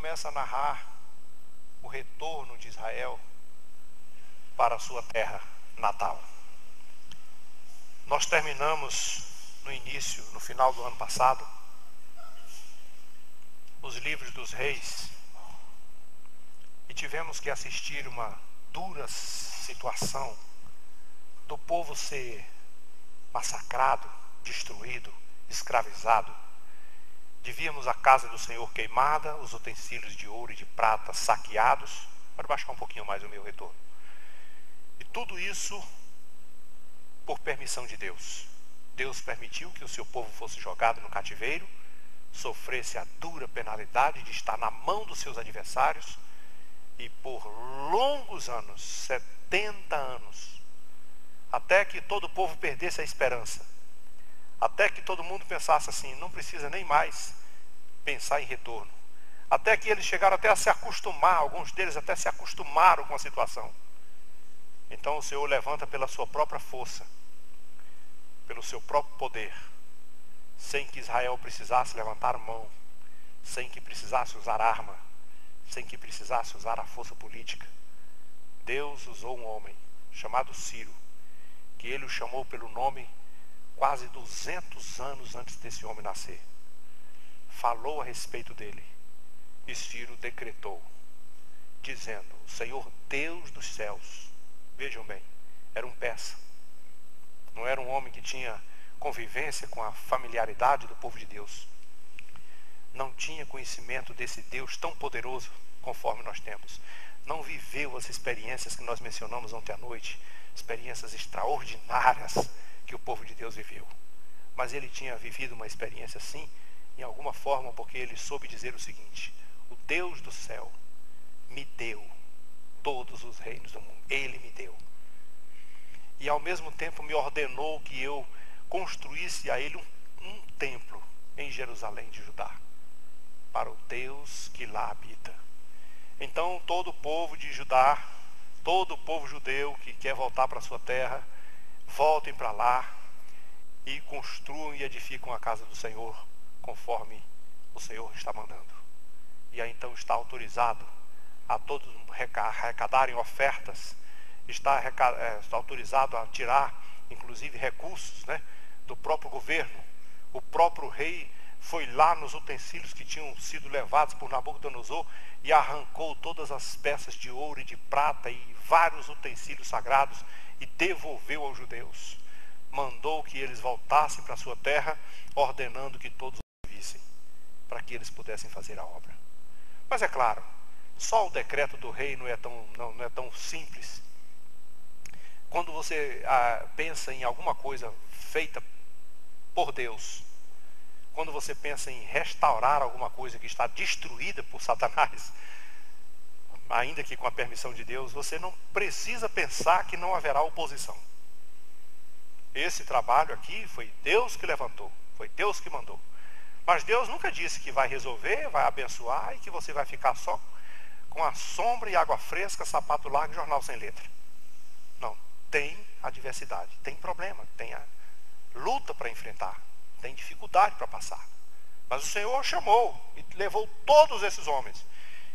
começa a narrar o retorno de Israel para a sua terra natal. Nós terminamos no final do ano passado, os livros dos reis, e tivemos que assistir uma dura situação do povo ser massacrado, destruído, escravizado. Víamos a casa do Senhor queimada, os utensílios de ouro e de prata saqueados. Pode baixar um pouquinho mais o meu retorno. E tudo isso por permissão de Deus. Deus permitiu que o seu povo fosse jogado no cativeiro, sofresse a dura penalidade de estar na mão dos seus adversários, e por longos anos, 70 anos, até que todo o povo perdesse a esperança, até que todo mundo pensasse assim, não precisa nem mais pensar em retorno, até que eles chegaram até a se acostumar, alguns deles até se acostumaram com a situação. Então o Senhor levanta pela sua própria força, pelo seu próprio poder, sem que Israel precisasse levantar mão, sem que precisasse usar arma, sem que precisasse usar a força política. Deus usou um homem chamado Ciro, que ele o chamou pelo nome quase 200 anos antes desse homem nascer. Falou a respeito dele, e Ciro decretou, dizendo: o Senhor Deus dos céus, vejam bem, era um persa, não era um homem que tinha convivência com a familiaridade do povo de Deus, não tinha conhecimento desse Deus tão poderoso conforme nós temos, não viveu as experiências que nós mencionamos ontem à noite, experiências extraordinárias que o povo de Deus viveu. Mas ele tinha vivido uma experiência assim, em alguma forma, porque ele soube dizer o seguinte: o Deus do céu me deu todos os reinos do mundo, ele me deu. E ao mesmo tempo me ordenou que eu construísse a ele um templo em Jerusalém de Judá, para o Deus que lá habita. Então todo o povo de Judá, todo o povo judeu que quer voltar para a sua terra, voltem para lá e construam e edificam a casa do Senhor, conforme o Senhor está mandando. E aí então está autorizado a todos arrecadarem ofertas, está autorizado a tirar, inclusive, recursos, do próprio governo. O próprio rei foi lá nos utensílios que tinham sido levados por Nabucodonosor e arrancou todas as peças de ouro e de prata e vários utensílios sagrados e devolveu aos judeus. Mandou que eles voltassem para a sua terra, ordenando que todos o vissem, para que eles pudessem fazer a obra. Mas é claro, só o decreto do rei não é tão simples. Quando você pensa em alguma coisa feita por Deus, quando você pensa em restaurar alguma coisa que está destruída por Satanás, ainda que com a permissão de Deus, você não precisa pensar que não haverá oposição. Esse trabalho aqui foi Deus que levantou, foi Deus que mandou. Mas Deus nunca disse que vai resolver, vai abençoar e que você vai ficar só com a sombra e água fresca, sapato largo e jornal sem letra. Não, tem adversidade, tem problema, tem a luta para enfrentar, tem dificuldade para passar. Mas o Senhor chamou e levou todos esses homens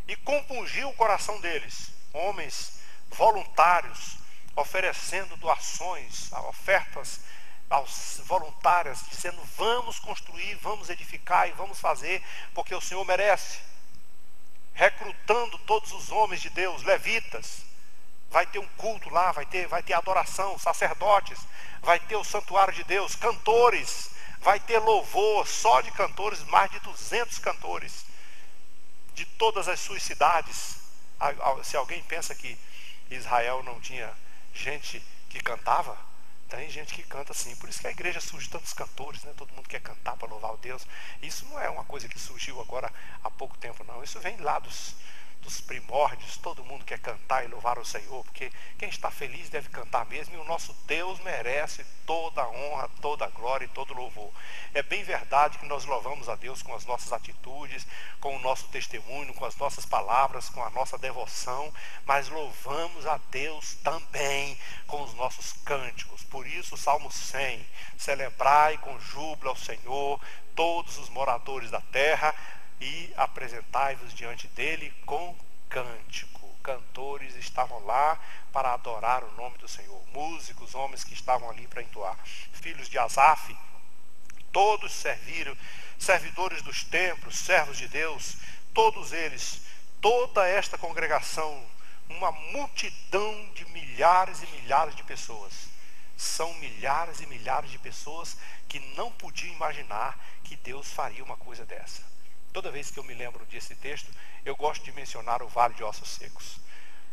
e compungiu o coração deles, homens voluntários, oferecendo doações, ofertas voluntárias, dizendo: vamos construir, vamos edificar e vamos fazer, porque o Senhor merece. Recrutando todos os homens de Deus, levitas, vai ter um culto lá, vai ter adoração, sacerdotes, vai ter o santuário de Deus, cantores, vai ter louvor, só de cantores, mais de 200 cantores, de todas as suas cidades. Se alguém pensa que Israel não tinha gente que cantava, tem gente que canta sim, por isso que a igreja surge tantos cantores, todo mundo quer cantar para louvar o Deus. Isso não é uma coisa que surgiu agora há pouco tempo, não. Isso vem lá dos primórdios. Todo mundo quer cantar e louvar o Senhor, porque quem está feliz deve cantar mesmo, e o nosso Deus merece toda a honra, toda a glória e todo o louvor. É bem verdade que nós louvamos a Deus com as nossas atitudes, com o nosso testemunho, com as nossas palavras, com a nossa devoção, mas louvamos a Deus também com os nossos cânticos. Por isso o Salmo 100: celebrai com júbilo ao Senhor todos os moradores da terra, e apresentai-vos diante dele com cântico. Cantores estavam lá para adorar o nome do Senhor. Músicos, homens que estavam ali para entoar. Filhos de Asaf, todos serviram, servidores dos templos, servos de Deus, todos eles, toda esta congregação, uma multidão de milhares e milhares de pessoas. São milhares e milhares de pessoas que não podiam imaginar que Deus faria uma coisa dessa. Toda vez que eu me lembro desse texto, eu gosto de mencionar o Vale de Ossos Secos.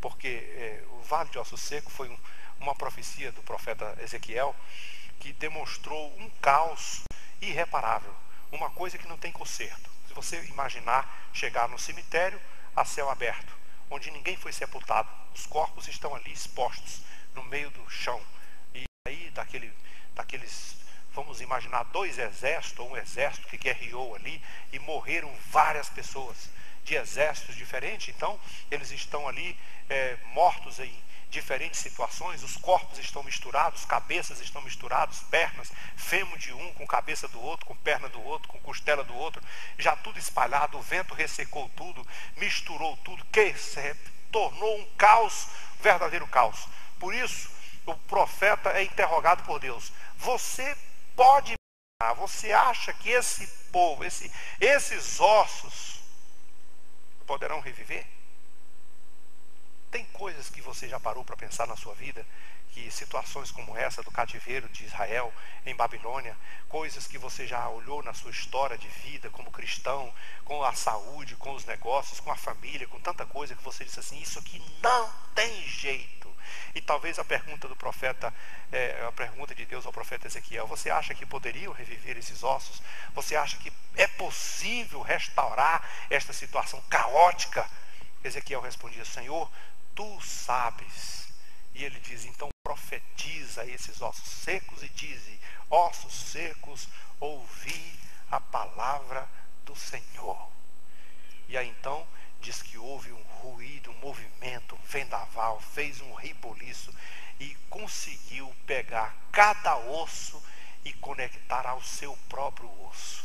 Porque o Vale de Ossos Secos foi uma profecia do profeta Ezequiel que demonstrou um caos irreparável. Uma coisa que não tem conserto. Se você imaginar chegar no cemitério a céu aberto, onde ninguém foi sepultado, os corpos estão ali expostos no meio do chão. E aí daqueles, vamos imaginar, 2 exércitos, ou um exército que guerreou ali, e morreram várias pessoas de exércitos diferentes. Então eles estão ali mortos em diferentes situações, os corpos estão misturados, cabeças estão misturadas, pernas, fêmur de um com cabeça do outro, com perna do outro, com costela do outro, já tudo espalhado, o vento ressecou tudo, misturou tudo, que tornou um caos, verdadeiro caos. Por isso, o profeta é interrogado por Deus. Você pode imaginar, você acha que esse povo, esses ossos poderão reviver? Tem coisas que você já parou para pensar na sua vida, que situações como essa do cativeiro de Israel em Babilônia, coisas que você já olhou na sua história de vida como cristão, com a saúde, com os negócios, com a família, com tanta coisa que você disse assim, isso aqui não tem jeito. E talvez a pergunta do profeta, a pergunta de Deus ao profeta Ezequiel, você acha que poderiam reviver esses ossos? Você acha que é possível restaurar esta situação caótica? Ezequiel respondia, Senhor, tu sabes. E ele diz, então profetiza esses ossos secos e diz, ossos secos, ouvi a palavra do Senhor. E aí então diz que houve um ruído, um movimento, um vendaval, fez um reboliço e conseguiu pegar cada osso e conectar ao seu próprio osso.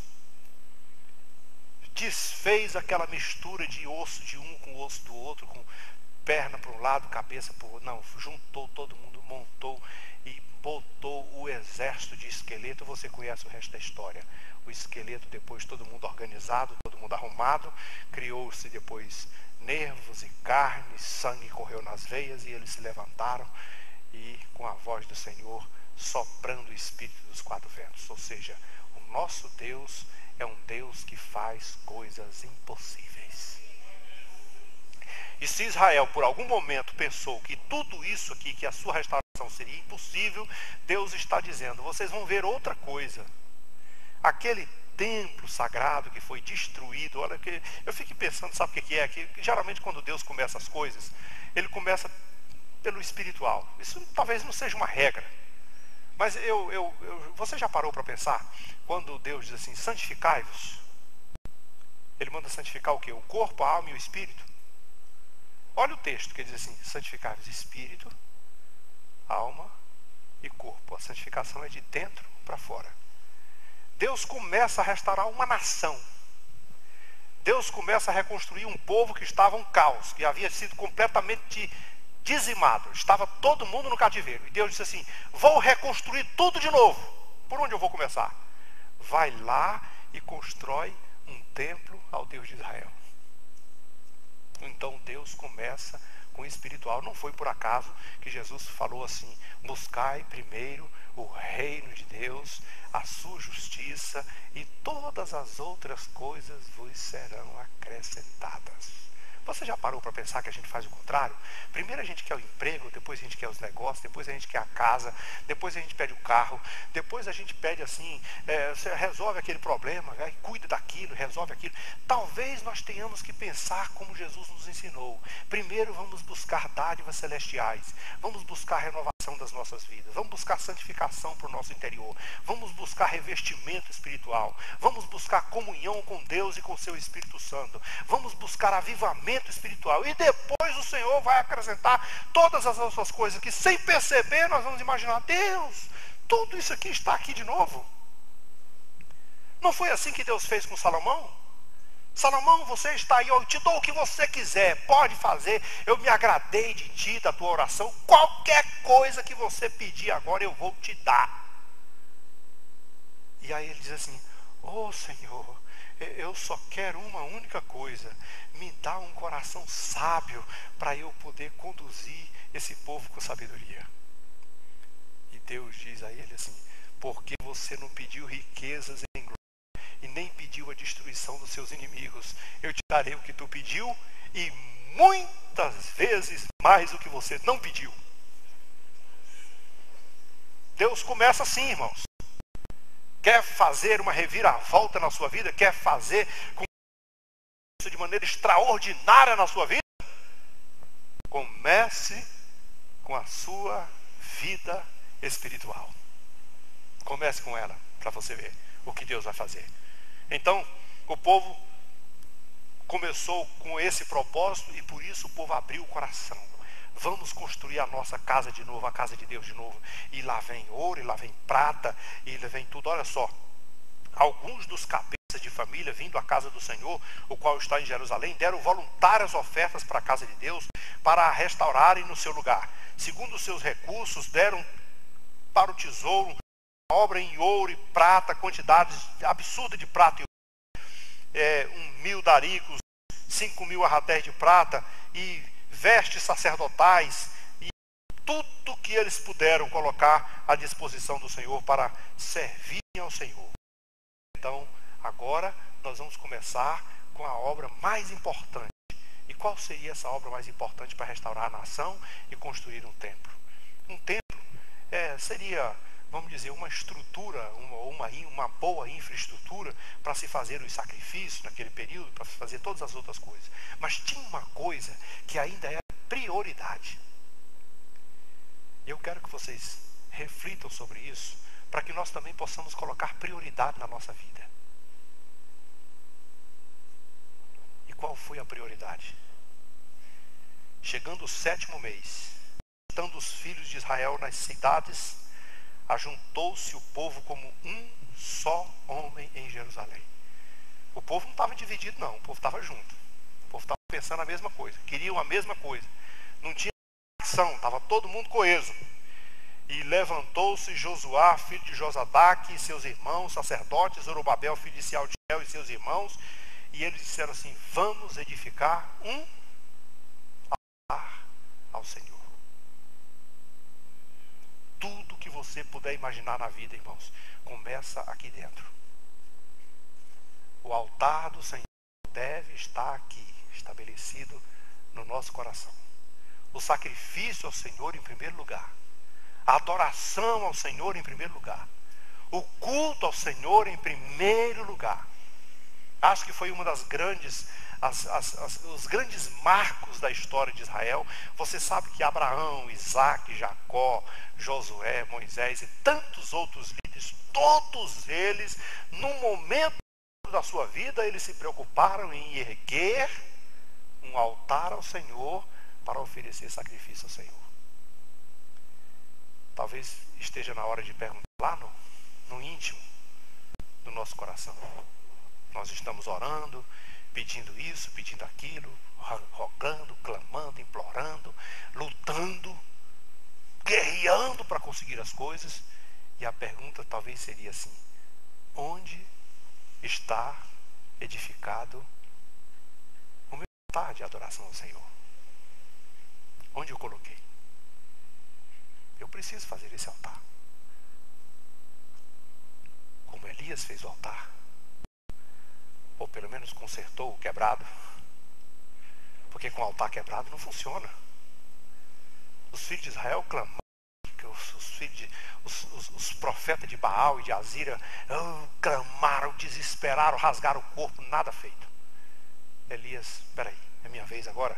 Desfez aquela mistura de osso de um com osso do outro, com perna para um lado, cabeça para o outro. Não, juntou todo mundo, montou e botou o exército de esqueleto. Você conhece o resto da história. O esqueleto depois todo mundo organizado, todo mundo arrumado. Criou-se depois nervos e carne, sangue correu nas veias e eles se levantaram e com a voz do Senhor soprando o espírito dos 4 ventos. Ou seja, o nosso Deus é um Deus que faz coisas impossíveis. E se Israel por algum momento pensou que tudo isso aqui, que a sua restauração seria impossível, Deus está dizendo, vocês vão ver outra coisa. Aquele templo sagrado que foi destruído, olha, que eu fico pensando, sabe o que é? Que geralmente quando Deus começa as coisas, ele começa pelo espiritual. Isso talvez não seja uma regra. Mas você já parou para pensar? Quando Deus diz assim, santificai-vos, ele manda santificar o quê? O corpo, a alma e o espírito. Olha o texto que diz assim, santificai-vos espírito, alma e corpo. A santificação é de dentro para fora. Deus começa a restaurar uma nação. Deus começa a reconstruir um povo que estava um caos, que havia sido completamente dizimado. Estava todo mundo no cativeiro. E Deus disse assim, vou reconstruir tudo de novo. Por onde eu vou começar? Vai lá e constrói um templo ao Deus de Israel. Então Deus começa com o espiritual. Não foi por acaso que Jesus falou assim, buscai primeiro o reino de Deus, a sua justiça, e todas as outras coisas vos serão acrescentadas. Você já parou para pensar que a gente faz o contrário? Primeiro a gente quer o emprego, depois a gente quer os negócios, depois a gente quer a casa, depois a gente pede o carro, depois a gente pede assim, você resolve aquele problema, cuida daquilo, resolve aquilo. Talvez nós tenhamos que pensar como Jesus nos ensinou. Primeiro vamos buscar dádivas celestiais, vamos buscar renovação das nossas vidas, vamos buscar santificação para o nosso interior, vamos buscar revestimento espiritual, vamos buscar comunhão com Deus e com o seu Espírito Santo, vamos buscar avivamento espiritual, e depois o Senhor vai acrescentar todas as outras coisas que sem perceber nós vamos imaginar, Deus, tudo isso aqui está aqui de novo. Não foi assim que Deus fez com Salomão? Salomão, você está aí, eu te dou o que você quiser, pode fazer, eu me agradei de ti, da tua oração, qualquer coisa que você pedir agora eu vou te dar. E aí ele diz assim, Senhor, eu só quero uma única coisa, me dá um coração sábio para eu poder conduzir esse povo com sabedoria. E Deus diz a ele assim, porque você não pediu riquezas em glória e nem pediu a destruição dos seus inimigos, eu te darei o que tu pediu e muitas vezes mais do que você não pediu. Deus começa assim, irmãos. Quer fazer uma reviravolta na sua vida? Quer fazer com isso de maneira extraordinária na sua vida? Comece com a sua vida espiritual. Comece com ela, para você ver o que Deus vai fazer. Então, o povo começou com esse propósito e por isso o povo abriu o coração. Vamos construir a nossa casa de novo, a casa de Deus de novo. E lá vem ouro, e lá vem prata, e lá vem tudo. Olha só, alguns dos cabeças de família vindo à casa do Senhor, o qual está em Jerusalém, deram voluntárias ofertas para a casa de Deus, para a restaurarem no seu lugar. Segundo os seus recursos, deram para o tesouro obra em ouro e prata, quantidades absurdas de prata e ouro, 1.000 daricos, 5.000 arratéis de prata e vestes sacerdotais e tudo que eles puderam colocar à disposição do Senhor para servirem ao Senhor. Então, agora nós vamos começar com a obra mais importante. E qual seria essa obra mais importante para restaurar a nação e construir um templo? Um templo seria, vamos dizer, uma estrutura, uma boa infraestrutura para se fazer os sacrifícios naquele período, para se fazer todas as outras coisas. Mas tinha uma coisa que ainda era prioridade. Eu quero que vocês reflitam sobre isso, para que nós também possamos colocar prioridade na nossa vida. E qual foi a prioridade? Chegando o 7º mês, estando os filhos de Israel nas cidades, ajuntou-se o povo como um só homem em Jerusalém. O povo não estava dividido não, o povo estava junto. O povo estava pensando a mesma coisa, queriam a mesma coisa. Não tinha ação, estava todo mundo coeso. E levantou-se Josuá, filho de Josadaque, e seus irmãos, sacerdotes, Zorobabel, filho de Sealtiel, e seus irmãos, e eles disseram assim, vamos edificar um altar ao Senhor. Tudo que você puder imaginar na vida, irmãos, começa aqui dentro. O altar do Senhor deve estar aqui, estabelecido no nosso coração. O sacrifício ao Senhor em primeiro lugar. A adoração ao Senhor em primeiro lugar. O culto ao Senhor em primeiro lugar. Acho que foi uma das grandes, os grandes marcos da história de Israel. Você sabe que Abraão, Isaac, Jacó, Josué, Moisés e tantos outros líderes, todos eles, num momento da sua vida, eles se preocuparam em erguer um altar ao Senhor para oferecer sacrifício ao Senhor. Talvez esteja na hora de perguntar lá no íntimo do nosso coração. Nós estamos orando, pedindo isso, pedindo aquilo, rogando, clamando, implorando, lutando, guerreando para conseguir as coisas. E a pergunta talvez seria assim, onde está edificado o meu altar de adoração ao Senhor? Onde eu coloquei? Eu preciso fazer esse altar. Como Elias fez o altar. Ou pelo menos consertou o quebrado. Porque com o altar quebrado não funciona. Os filhos de Israel clamaram. Os profetas de Baal e de Azira clamaram, desesperaram, rasgaram o corpo, nada feito. Elias, peraí, é minha vez agora?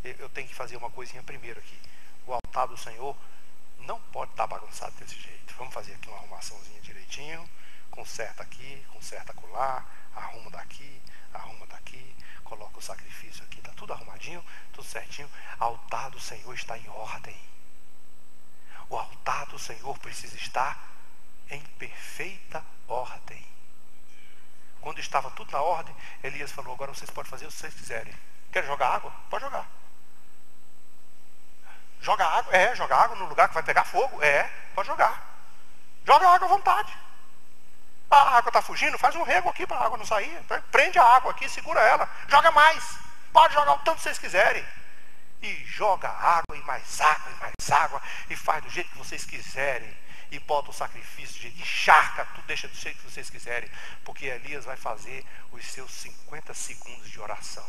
Eu tenho que fazer uma coisinha primeiro aqui. O altar do Senhor não pode estar bagunçado desse jeito. Vamos fazer aqui uma arrumaçãozinha direitinho. Conserta aqui, conserta acolá, arruma daqui, coloca o sacrifício aqui, está tudo arrumadinho, tudo certinho. O altar do Senhor está em ordem. O altar do Senhor precisa estar em perfeita ordem. Quando estava tudo na ordem, Elias falou: agora vocês podem fazer o que vocês quiserem. Querem jogar água? Pode jogar. Joga água? Joga água no lugar que vai pegar fogo? Pode jogar. Joga água à vontade. A água está fugindo, faz um rego aqui para a água não sair. Prende a água aqui, segura ela. Joga mais. Pode jogar o tanto que vocês quiserem. E joga água, e mais água, e mais água. E faz do jeito que vocês quiserem. E bota o sacrifício, encharca, tudo deixa do jeito que vocês quiserem. Porque Elias vai fazer os seus 50 segundos de oração.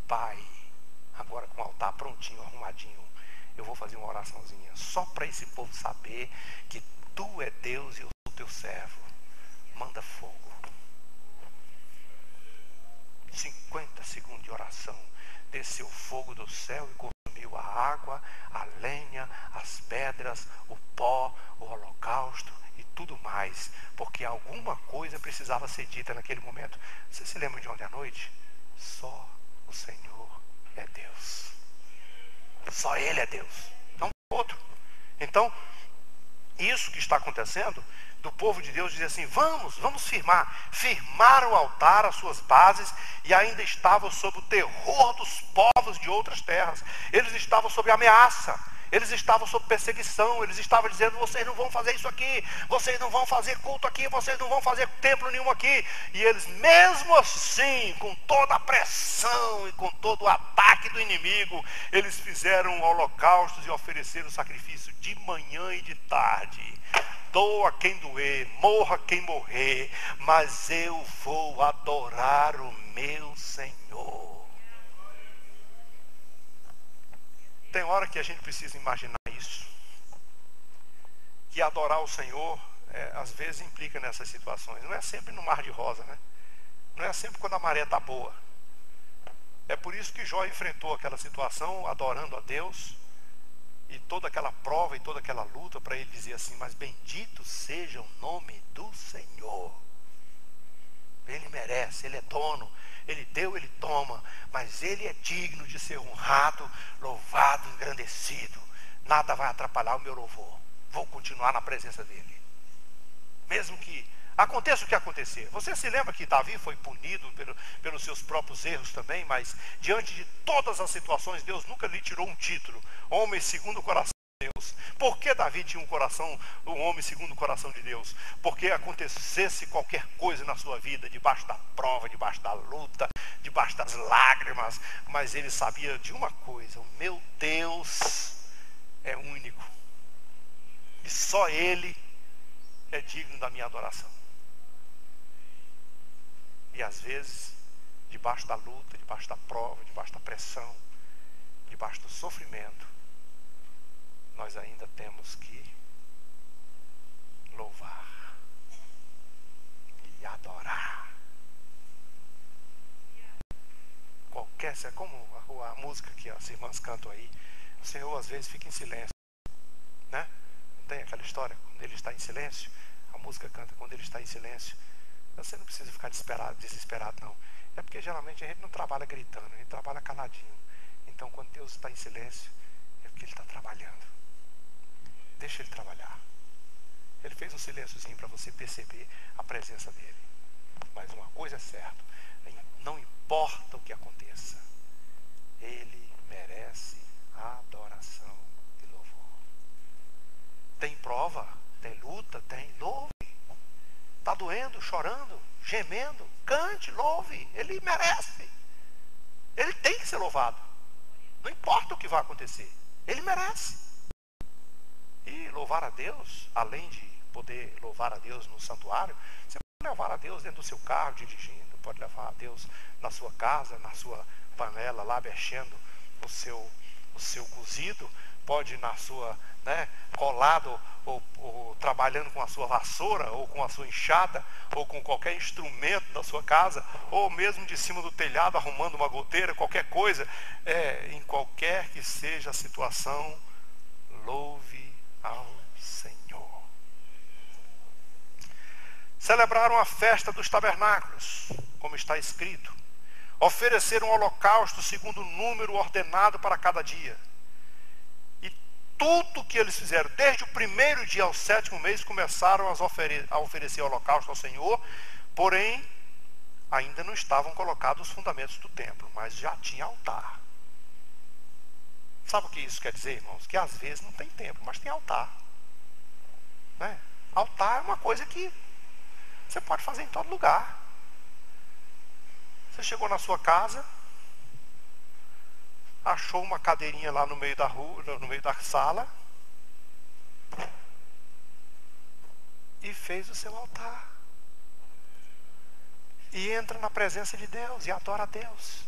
Pai, agora com o altar prontinho, arrumadinho, eu vou fazer uma oraçãozinha. Só para esse povo saber que tu é Deus e eu sou teu servo. Manda fogo. 50 segundos de oração. Desceu fogo do céu e consumiu a água, a lenha, as pedras, o pó, o holocausto e tudo mais. Porque alguma coisa precisava ser dita naquele momento. Você se lembra de ontem à noite? Só o Senhor é Deus. Só Ele é Deus. Não tem outro. Então, isso que está acontecendo, do povo de Deus diz assim: vamos firmar. Firmaram o altar, as suas bases, e ainda estavam sob o terror dos povos de outras terras. Eles estavam sob ameaça, eles estavam sob perseguição, eles estavam dizendo: vocês não vão fazer isso aqui, vocês não vão fazer culto aqui, vocês não vão fazer templo nenhum aqui. E eles, mesmo assim, com toda a pressão e com todo o ataque do inimigo, eles fizeram holocaustos e ofereceram sacrifício de manhã e de tarde. Doa quem doer, morra quem morrer, mas eu vou adorar o meu Senhor. Tem hora que a gente precisa imaginar isso. Que adorar o Senhor, às vezes implica nessas situações. Não é sempre no mar de rosa, né? Não é sempre quando a maré está boa. É por isso que Jó enfrentou aquela situação adorando a Deus. E toda aquela prova e toda aquela luta para ele dizer assim: mas bendito seja o nome do Senhor. Ele merece, Ele é dono, Ele deu, Ele toma, mas Ele é digno de ser honrado, louvado, engrandecido. Nada vai atrapalhar o meu louvor. Vou continuar na presença dEle. Mesmo que aconteça o que acontecer. Você se lembra que Davi foi punido pelos seus próprios erros também, mas diante de todas as situações, Deus nunca lhe tirou um título: homem segundo o coração de Deus. Por que Davi tinha um homem segundo o coração de Deus? Porque acontecesse qualquer coisa na sua vida, debaixo da prova, debaixo da luta, debaixo das lágrimas, mas ele sabia de uma coisa: o meu Deus é único. E só Ele é digno da minha adoração. E às vezes, debaixo da luta, debaixo da prova, debaixo da pressão, debaixo do sofrimento, nós ainda temos que louvar e adorar. É como a música que as irmãs cantam aí. O Senhor às vezes fica em silêncio, né? Não tem aquela história? Quando Ele está em silêncio, a música canta quando Ele está em silêncio. Você não precisa ficar desesperado não. É porque geralmente a gente não trabalha gritando, a gente trabalha caladinho. Então quando Deus está em silêncio, é porque Ele está trabalhando. Deixa Ele trabalhar. Ele fez um silênciozinho para você perceber a presença dEle. Mas uma coisa é certa: não importa o que aconteça, Ele merece adoração e louvor. Tem prova, tem luta, tem, louve. Está doendo, chorando, gemendo, cante, louve. Ele merece. Ele tem que ser louvado. Não importa o que vai acontecer, Ele merece. E louvar a Deus, além de poder louvar a Deus no santuário, você pode louvar a Deus dentro do seu carro, dirigindo. Pode louvar a Deus na sua casa, na sua panela, lá mexendo o seu cozido. Pode na sua, colado ou trabalhando com a sua vassoura, ou com a sua enxada, ou com qualquer instrumento da sua casa, ou mesmo de cima do telhado arrumando uma goteira, qualquer coisa. Em qualquer que seja a situação, louve ao Senhor. Celebraram a festa dos tabernáculos, como está escrito. Ofereceram um holocausto segundo o número ordenado para cada dia. E tudo que eles fizeram, desde o primeiro dia ao 7º mês, começaram a oferecer holocausto ao Senhor. Porém, ainda não estavam colocados os fundamentos do templo, mas já tinha altar. Sabe o que isso quer dizer, irmãos? Que às vezes não tem templo, mas tem altar. Né? Altar é uma coisa que você pode fazer em todo lugar. Você chegou na sua casa, achou uma cadeirinha lá no meio da rua, no meio da sala, e fez o seu altar. E entra na presença de Deus e adora a Deus.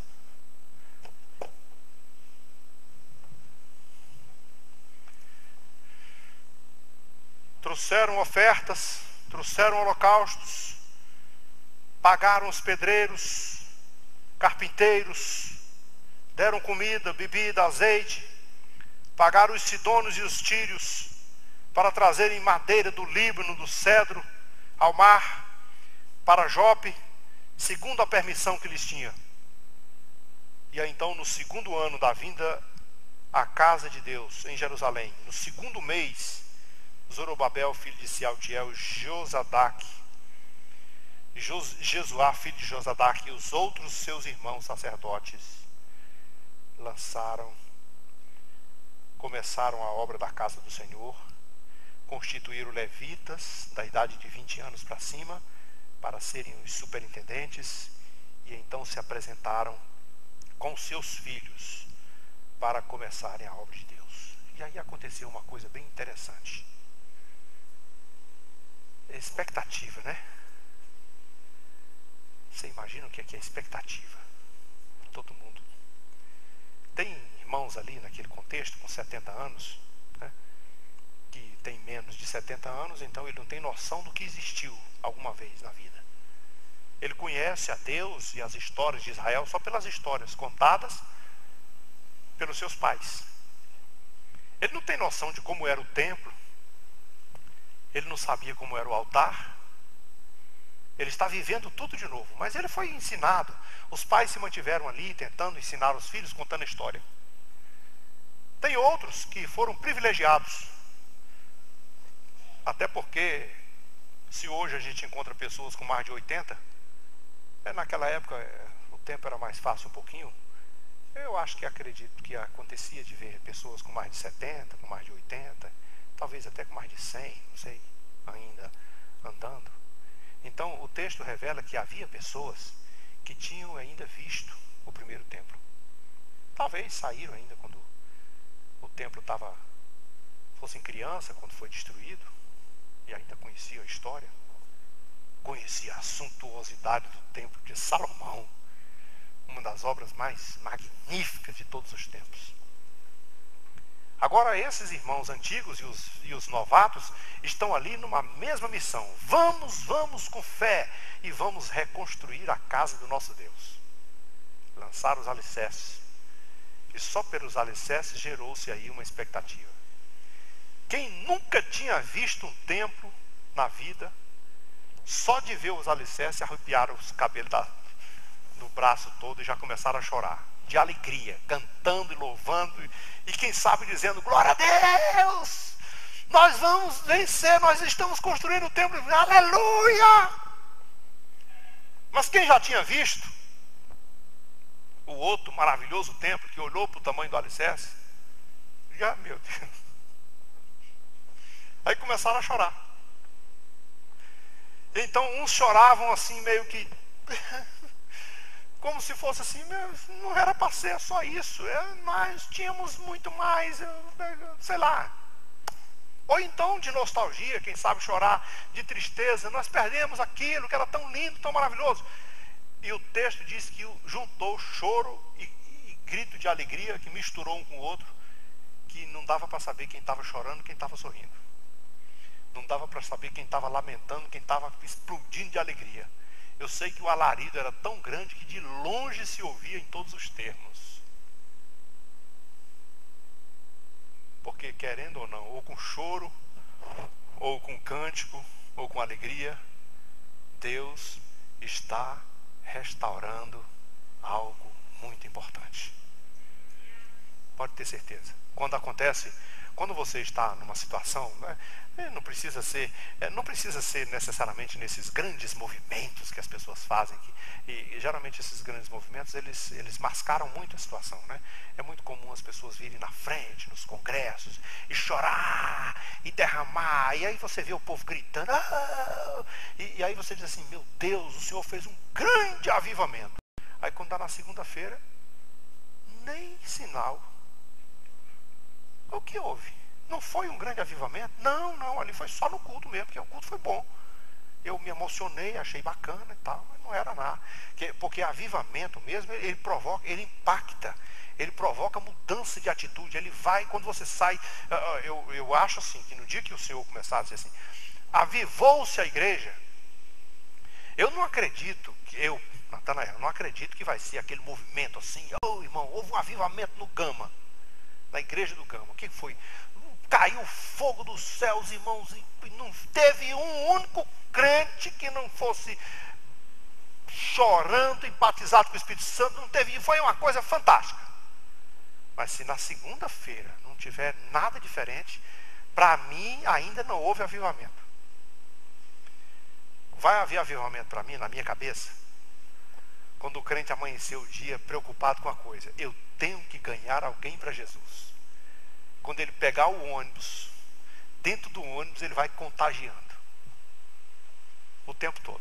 Trouxeram ofertas, trouxeram holocaustos, pagaram os pedreiros, carpinteiros, deram comida, bebida, azeite, pagaram os sidônios e os tírios para trazerem madeira do Líbano, do cedro, ao mar, para Jope, segundo a permissão que lhes tinha. E aí então, no segundo ano da vinda à casa de Deus, em Jerusalém, no segundo mês, Zorobabel, filho de Sealtiel, Jesuá, filho de Josadaque, e os outros seus irmãos sacerdotes começaram a obra da casa do Senhor, constituíram levitas da idade de 20 anos para cima, para serem os superintendentes, e então se apresentaram com seus filhos para começarem a obra de Deus. E aí aconteceu uma coisa bem interessante. Expectativa, né? Você imagina o que é expectativa? Todo mundo. Tem irmãos ali naquele contexto com 70 anos, né, que tem menos de 70 anos, então ele não tem noção do que existiu alguma vez na vida. Ele conhece a Deus e as histórias de Israel só pelas histórias contadas pelos seus pais. Ele não tem noção de como era o templo. Ele não sabia como era o altar. Ele está vivendo tudo de novo, mas ele foi ensinado. Os pais se mantiveram ali tentando ensinar os filhos, contando a história. Tem outros que foram privilegiados. Até porque, se hoje a gente encontra pessoas com mais de 80, naquela época o tempo era mais fácil um pouquinho. Eu acredito que acontecia de ver pessoas com mais de 70, com mais de 80, talvez até com mais de 100, não sei, ainda andando. Então o texto revela que havia pessoas que tinham ainda visto o primeiro templo. Talvez saíram ainda quando o templo fossem criança, quando foi destruído, e ainda conheciam a história. Conhecia a suntuosidade do templo de Salomão, uma das obras mais magníficas de todos os tempos. Agora esses irmãos antigos e os novatos estão ali numa mesma missão. Vamos com fé e vamos reconstruir a casa do nosso Deus. Lançaram os alicerces. E só pelos alicerces gerou-se aí uma expectativa. Quem nunca tinha visto um templo na vida, só de ver os alicerces arrepiaram os cabelos do braço todo e já começaram a chorar. De alegria, cantando e louvando, e quem sabe dizendo: glória a Deus, nós vamos vencer, nós estamos construindo o templo, aleluia. Mas quem já tinha visto o outro maravilhoso templo, que olhou para o tamanho do alicerce, meu Deus, aí começaram a chorar. Então uns choravam assim meio que como se fosse assim, não era para ser só isso, nós tínhamos muito mais, sei lá. Ou então de nostalgia, quem sabe chorar de tristeza, nós perdemos aquilo que era tão lindo, tão maravilhoso. E o texto diz que juntou choro e grito de alegria, que misturou um com o outro, que não dava para saber quem estava chorando, quem estava sorrindo. Não dava para saber quem estava lamentando, quem estava explodindo de alegria. Eu sei que o alarido era tão grande que de longe se ouvia em todos os termos. Porque querendo ou não, ou com choro, ou com cântico, ou com alegria, Deus está restaurando algo muito importante. Pode ter certeza. Quando acontece quando você está numa situação, né, não precisa ser necessariamente nesses grandes movimentos que as pessoas fazem, e geralmente esses grandes movimentos, eles mascaram muito a situação, né? É muito comum as pessoas virem na frente, nos congressos, e chorar, e derramar, e aí você vê o povo gritando, e aí você diz assim, meu Deus, o Senhor fez um grande avivamento. Aí quando dá na segunda-feira, nem sinal. O que houve? Não foi um grande avivamento? Não, ali foi só no culto mesmo, porque o culto foi bom. Eu me emocionei, achei bacana e tal, mas não era nada. Porque avivamento mesmo, ele provoca, ele impacta, ele provoca mudança de atitude. Ele vai, quando você sai, eu acho assim, que no dia que o Senhor começar a dizer assim, avivou-se a igreja, eu não acredito, Natanael, não acredito que vai ser aquele movimento assim, irmão, houve um avivamento no Gama, na igreja do Gama. O que foi? Caiu fogo dos céus, irmãos, e não teve um único crente que não fosse chorando e batizado com o Espírito Santo. Não teve, foi uma coisa fantástica. Mas se na segunda-feira não tiver nada diferente, para mim ainda não houve avivamento. Vai haver avivamento para mim, na minha cabeça, quando o crente amanheceu o dia preocupado com a coisa. Eu tenho que ganhar alguém para Jesus. Quando ele pegar o ônibus, dentro do ônibus ele vai contagiando o tempo todo.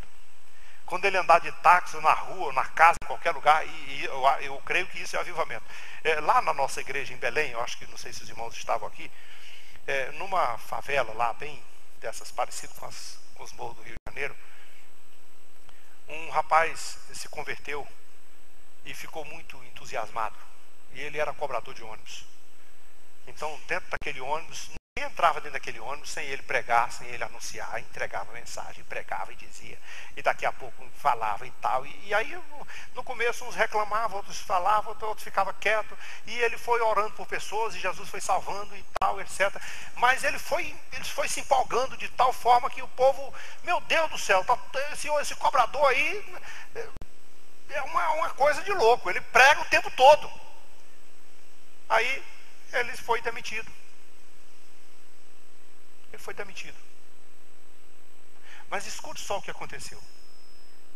Quando ele andar de táxi, na rua, na casa, em qualquer lugar, e eu creio que isso é avivamento. Lá na nossa igreja em Belém, eu acho que, não sei se os irmãos estavam aqui, numa favela lá, bem dessas parecidas com os morros do Rio de Janeiro, um rapaz se converteu e ficou muito entusiasmado. E ele era cobrador de ônibus. Então, dentro daquele ônibus, ninguém entrava dentro daquele ônibus sem ele pregar, sem ele anunciar, entregava mensagem, pregava e dizia, e daqui a pouco falava e tal. E aí, no começo, uns reclamavam, outros falavam, outros ficavam quietos, e ele foi orando por pessoas, e Jesus foi salvando e tal, etc. Mas ele foi se empolgando de tal forma que o povo, meu Deus do céu, esse cobrador aí é uma coisa de louco, ele prega o tempo todo. Aí, ele foi demitido. Ele foi demitido. Mas escute só o que aconteceu.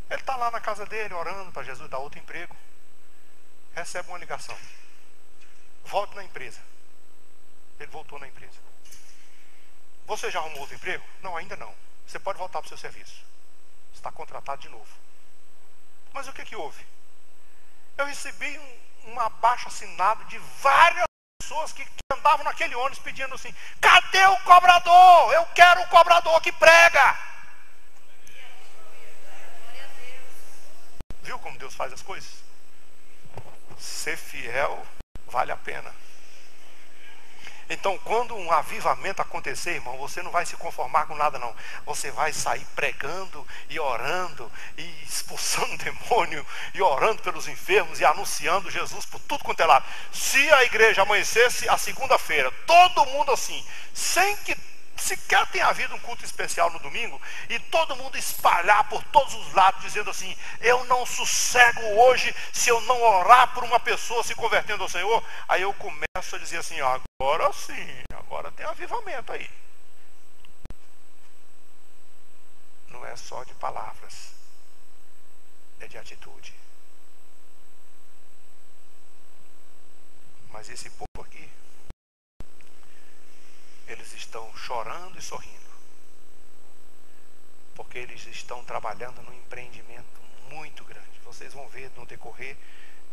Ele está lá na casa dele, orando para Jesus dar outro emprego. Recebe uma ligação. Volte na empresa. Ele voltou na empresa. Você já arrumou outro emprego? Não, ainda não. Você pode voltar para o seu serviço. Você está contratado de novo. Mas o que houve? Eu recebi um abaixo-assinado de várias pessoas que andavam naquele ônibus pedindo assim, cadê o cobrador? Eu quero o cobrador que prega. Viu como Deus faz as coisas? Ser fiel vale a pena. Então, quando um avivamento acontecer, irmão, você não vai se conformar com nada, não. Você vai sair pregando e orando e expulsando demônio e orando pelos enfermos e anunciando Jesus por tudo quanto é lado. Se a igreja amanhecesse a segunda-feira, todo mundo assim, sem que sequer tenha havido um culto especial no domingo, e todo mundo espalhar por todos os lados, dizendo assim, eu não sossego hoje se eu não orar por uma pessoa se convertendo ao Senhor, aí eu começo a dizer assim, agora sim, agora tem avivamento aí. Não é só de palavras, é de atitude. Mas esse povo aqui, eles estão chorando e sorrindo, porque eles estão trabalhando num empreendimento muito grande. Vocês vão ver no decorrer,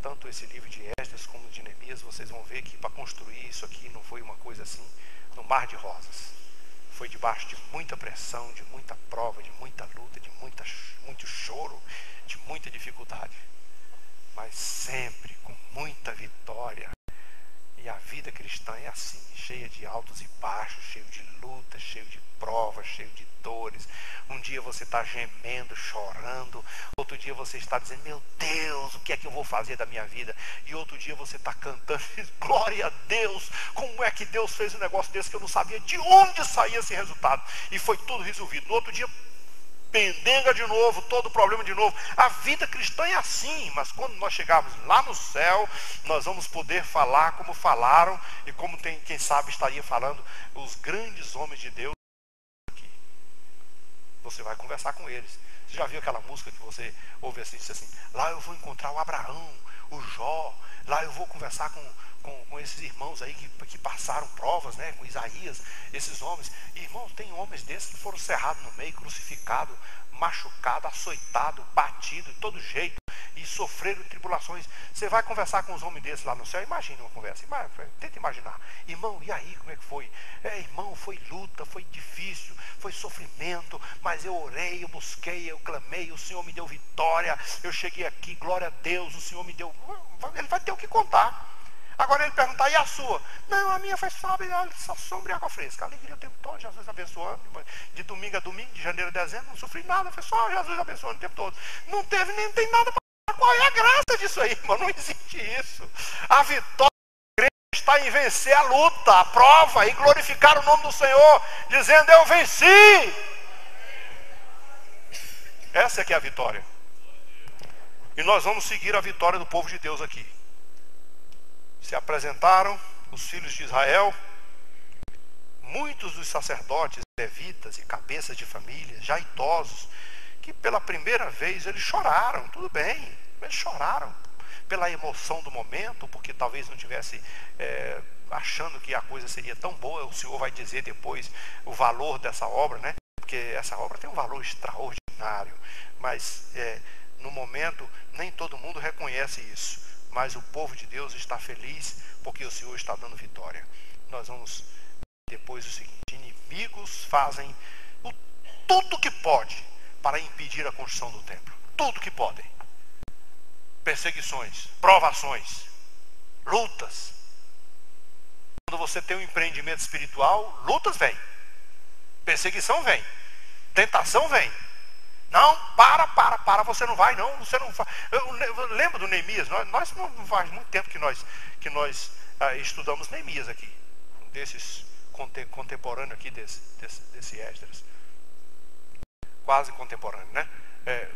tanto esse livro de Esdras como de Neemias, vocês vão ver que para construir isso aqui não foi uma coisa assim, no mar de rosas. Foi debaixo de muita pressão, de muita prova, de muita luta, de muito choro, de muita dificuldade. Mas sempre com muita vitória. E a vida cristã é assim, cheia de altos e baixos, cheio de lutas, cheio de provas, cheio de dores. Um dia você está gemendo, chorando. Outro dia você está dizendo, meu Deus, o que é que eu vou fazer da minha vida? E outro dia você está cantando, glória a Deus, como é que Deus fez um negócio desse que eu não sabia de onde saía esse resultado. E foi tudo resolvido. No outro dia, pendenga de novo, todo problema de novo. A vida cristã é assim, mas quando nós chegarmos lá no céu, nós vamos poder falar como falaram e como quem sabe estaria falando os grandes homens de Deus aqui. Você vai conversar com eles. Você já viu aquela música que você ouve assim, diz assim, lá eu vou encontrar o Abraão, o Jó, lá eu vou conversar com esses irmãos aí que passaram provas, né, com Isaías, esses homens. Irmãos, tem homens desses que foram cerrados no meio, crucificados, machucados, açoitados, batidos, de todo jeito, e sofreram tribulações. Você vai conversar com os homens desses lá no céu, imagina uma conversa, tenta imaginar. Irmão, e aí, como é que foi? Irmão, foi luta, foi difícil, foi sofrimento, mas eu orei, eu busquei, eu clamei, o Senhor me deu vitória, eu cheguei aqui, glória a Deus, o Senhor me deu... Ele vai ter o que contar. Agora ele perguntar, e a sua? Não, a minha foi só sombra e água fresca. Alegria o tempo todo, Jesus abençoando. De domingo a domingo, de janeiro a dezembro, não sofri nada, foi só Jesus abençoando o tempo todo. Não teve, nem tem nada para... Qual é a graça disso aí, irmão? Não existe isso. A vitória da igreja está em vencer a luta, a prova, e glorificar o nome do Senhor, dizendo, eu venci. Essa é que é a vitória. E nós vamos seguir a vitória do povo de Deus aqui. Se apresentaram os filhos de Israel, muitos dos sacerdotes, levitas e cabeças de família, já idosos, que pela primeira vez eles choraram, tudo bem, eles choraram pela emoção do momento, porque talvez não tivesse achando que a coisa seria tão boa. O Senhor vai dizer depois o valor dessa obra, né? Porque essa obra tem um valor extraordinário, mas no momento nem todo mundo reconhece isso. Mas o povo de Deus está feliz porque o Senhor está dando vitória. Nós vamos depois o seguinte: inimigos fazem tudo que pode para impedir a construção do templo. Tudo que podem. Perseguições, provações, lutas. Quando você tem um empreendimento espiritual, lutas vêm, perseguição vem, tentação vem. Não, para, você não vai, não, você não faz. Eu lembro do Neemias, nós não faz muito tempo que nós estudamos Neemias aqui, desses contemporâneo aqui desse Esdras, quase contemporâneo, né?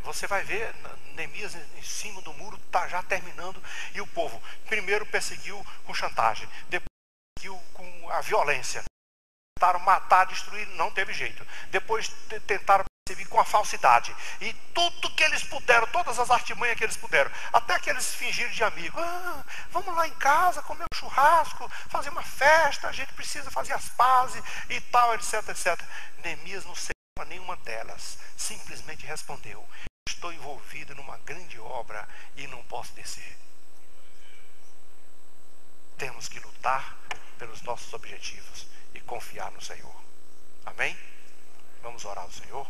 Você vai ver Neemias em cima do muro, está já terminando, e o povo primeiro perseguiu com chantagem, depois perseguiu com a violência, tentaram matar, destruir, não teve jeito, depois tentaram perseguir com a falsidade, e tudo que eles puderam, todas as artimanhas que eles puderam, até que eles fingiram de amigo. Vamos lá em casa comer um churrasco, fazer uma festa, a gente precisa fazer as pazes e tal, etc, etc. Neemias não cedeu a nenhuma delas, simplesmente respondeu: estou envolvido numa grande obra e não posso descer. Temos que lutar pelos nossos objetivos e confiar no Senhor. Amém? Vamos orar ao Senhor.